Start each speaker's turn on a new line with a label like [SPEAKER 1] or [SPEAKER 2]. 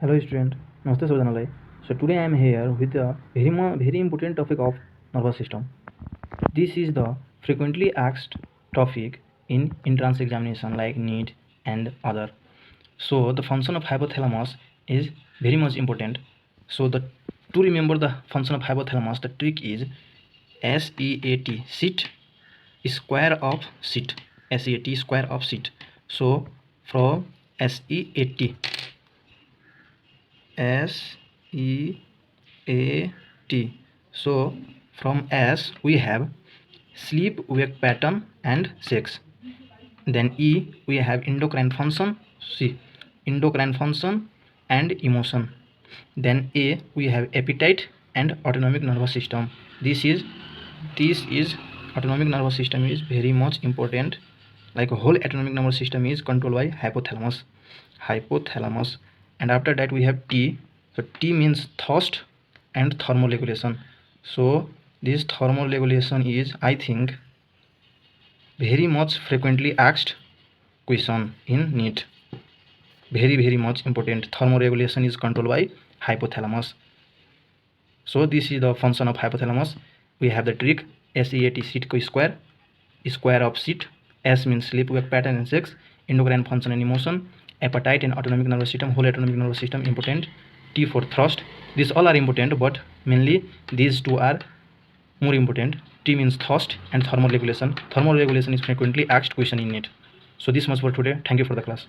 [SPEAKER 1] Hello student, Namaste Sabadanalai. So today I am here with a very important topic of nervous system. This is the frequently asked topic in entrance examination like NEET and other. So the function of hypothalamus is very much important. So to remember the function of hypothalamus, the trick is SEAT, sit, square of sit, SEAT square of sit. So from SEAT, SEAT. So from S we have sleep wake pattern and sex. Then E we have endocrine function, C endocrine function and emotion. Then A we have appetite and autonomic nervous system. This is autonomic nervous system is very much important. Like a whole autonomic nervous system is controlled by hypothalamus. And after that we have T. So T means thirst and thermoregulation. So this thermoregulation is, I think, very much frequently asked question in NEET. Very much important. Thermoregulation is controlled by hypothalamus. So this is the function of hypothalamus. We have the trick SEAT, sit square of sit. S means sleep wake pattern and sex, endocrine function and emotion, appetite and autonomic nervous system, whole autonomic nervous system important. T for thrust. These all are important, but mainly these two are more important. T means thrust and thermoregulation. Thermoregulation is frequently asked question in NEET. So this much for today. Thank you for the class.